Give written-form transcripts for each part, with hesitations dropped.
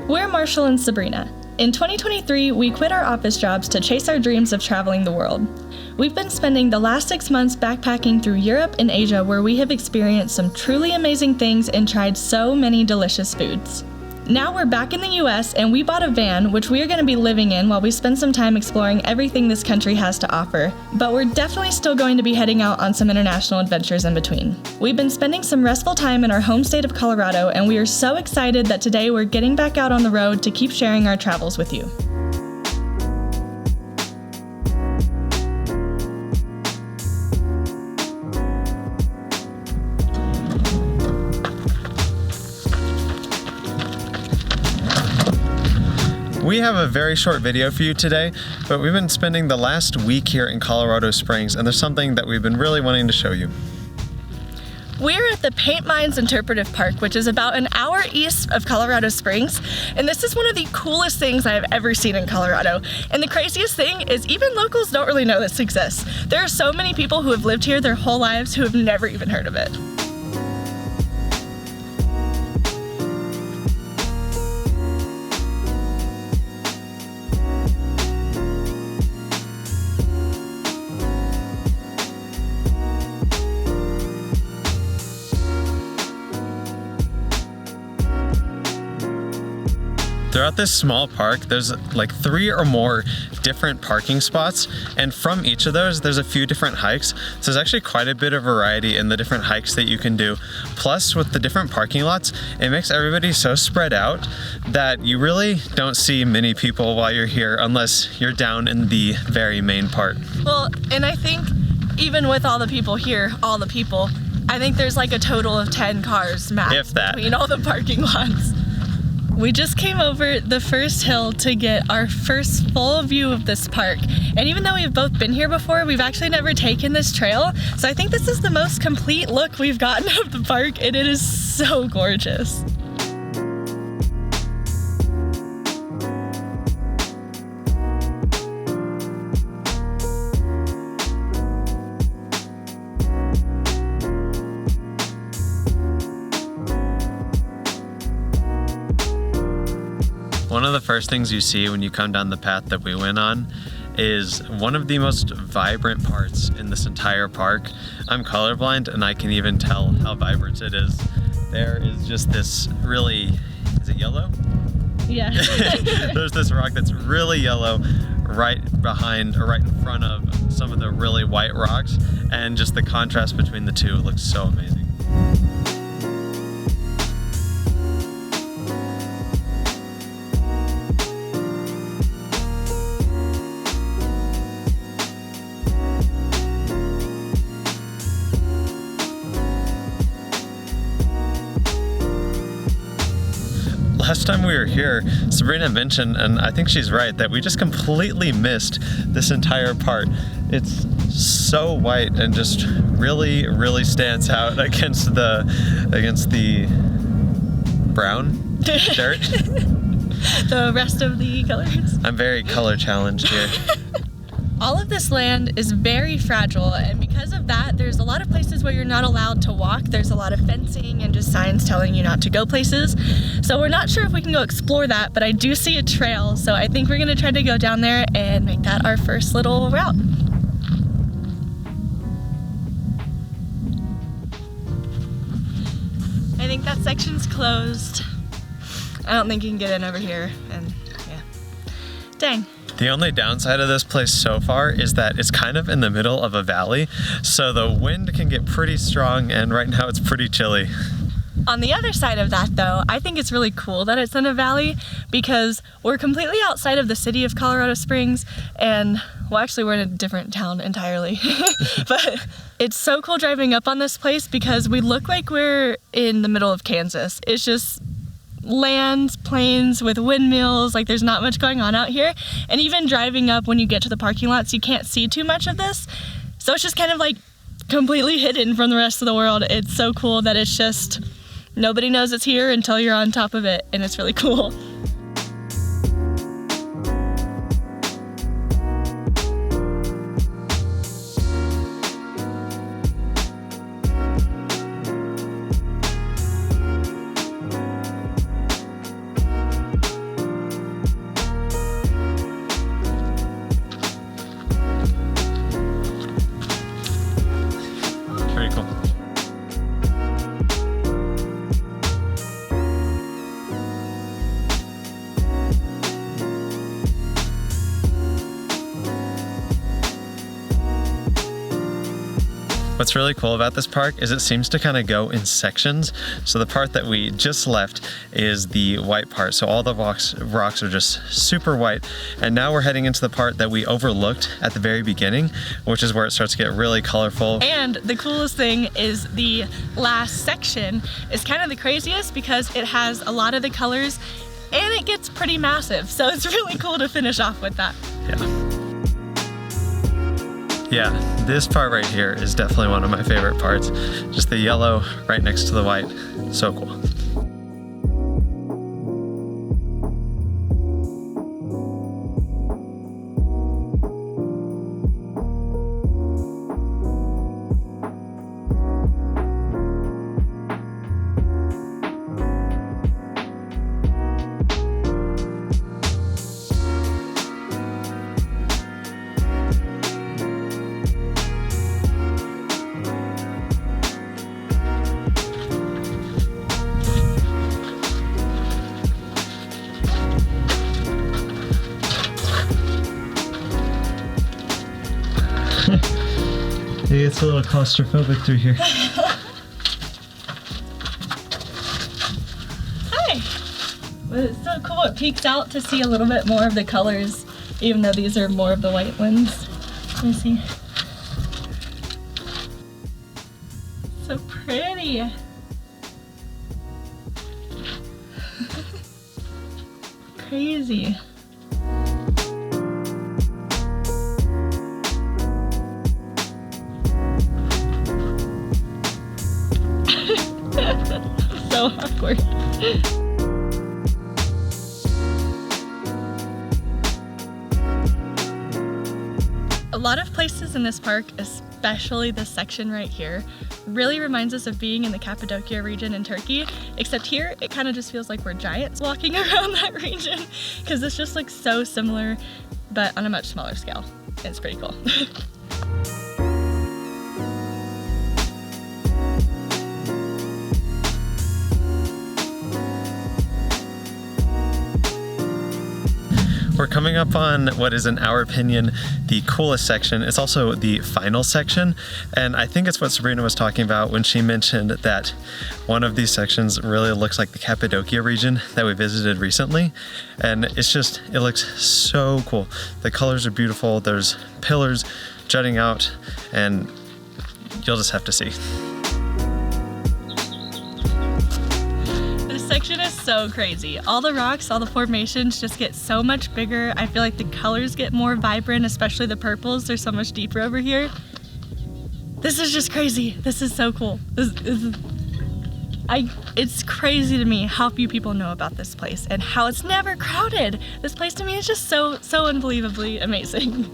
We're Marshall and Sabrina. In 2023, we quit our office jobs to chase our dreams of traveling the world. We've been spending the last 6 months backpacking through Europe and Asia, where we have experienced some truly amazing things and tried so many delicious foods. Now we're back in the US and we bought a van, which we are going to be living in while we spend some time exploring everything this country has to offer. But we're definitely still going to be heading out on some international adventures in between. We've been spending some restful time in our home state of Colorado, and we are so excited that today we're getting back out on the road to keep sharing our travels with you. We have a very short video for you today, but we've been spending the last week here in Colorado Springs, and there's something that we've been really wanting to show you. We're at the Paint Mines Interpretive Park, which is about an hour east of Colorado Springs, and this is one of the coolest things I've ever seen in Colorado. And the craziest thing is even locals don't really know this exists. There are so many people who have lived here their whole lives who have never even heard of it. Throughout this small park, there's like 3 or more different parking spots, and from each of those, there's a few different hikes. So there's actually quite a bit of variety in the different hikes that you can do. Plus, with the different parking lots, it makes everybody so spread out that you really don't see many people while you're here unless you're down in the very main part. Well, and I think even with all the people here, I think there's like a total of 10 cars max If that. between all the parking lots. We just came over the first hill to get our first full view of this park. And even though we've both been here before, we've actually never taken this trail. So I think this is the most complete look we've gotten of the park, and it is so gorgeous. One of the first things you see when you come down the path that we went on is one of the most vibrant parts in this entire park. I'm colorblind and I can even tell how vibrant it is. There is just this really, is it yellow? Yeah. There's this rock that's really yellow right behind or right in front of some of the really white rocks, and just the contrast between the two looks so amazing. Last time we were here, Sabrina mentioned, and I think she's right, that we just completely missed this entire part. It's so white and just really, really stands out against the brown dirt. The rest of the colors. I'm very color challenged here. All of this land is very fragile, and because of that, there's a lot of places where you're not allowed to walk. There's a lot of fencing and just signs telling you not to go places. So we're not sure if we can go explore that, but I do see a trail, so I think we're gonna try to go down there and make that our first little route. I think that section's closed. I don't think you can get in over here, and yeah. Dang. The only downside of this place so far is that it's kind of in the middle of a valley, so the wind can get pretty strong, and right now it's pretty chilly. On the other side of that though, I think it's really cool that it's in a valley because we're completely outside of the city of Colorado Springs, and well, actually we're in a different town entirely. But it's so cool driving up on this place because we look like we're in the middle of Kansas. It's just land, plains with windmills, like there's not much going on out here. And even driving up, when you get to the parking lots, you can't see too much of this. So it's just kind of like completely hidden from the rest of the world. It's so cool that it's just, nobody knows it's here until you're on top of it, and it's really cool. What's really cool about this park is it seems to kind of go in sections. So the part that we just left is the white part. So all the rocks are just super white. And now we're heading into the part that we overlooked at the very beginning, which is where it starts to get really colorful. And the coolest thing is the last section is kind of the craziest because it has a lot of the colors and it gets pretty massive. So it's really cool to finish off with that. Yeah, this part right here is definitely one of my favorite parts. Just the yellow right next to the white. So cool. It's a little claustrophobic through here. Hi! Well, it's so cool. It peeks out to see a little bit more of the colors, even though these are more of the white ones. Let me see. So pretty. Crazy. So awkward. A lot of places in this park, especially this section right here, really reminds us of being in the Cappadocia region in Turkey, except here it kind of just feels like we're giants walking around that region because this just looks so similar but on a much smaller scale. It's pretty cool. We're coming up on what is, in our opinion, the coolest section. It's also the final section, and I think it's what Sabrina was talking about when she mentioned that one of these sections really looks like the Cappadocia region that we visited recently, and it looks so cool. The colors are beautiful, there's pillars jutting out, and you'll just have to see. This section is so crazy. All the rocks, all the formations just get so much bigger. I feel like the colors get more vibrant, especially the purples. They're so much deeper over here. This is just crazy. This is so cool. It's crazy to me how few people know about this place and how it's never crowded. This place to me is just so unbelievably amazing.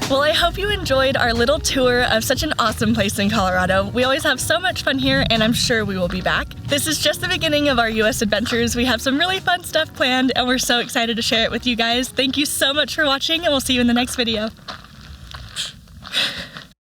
Well, I hope you enjoyed our little tour of such an awesome place in Colorado. We always have so much fun here, and I'm sure we will be back. This is just the beginning of our US adventures. We have some really fun stuff planned, and we're so excited to share it with you guys. Thank you so much for watching, and we'll see you in the next video.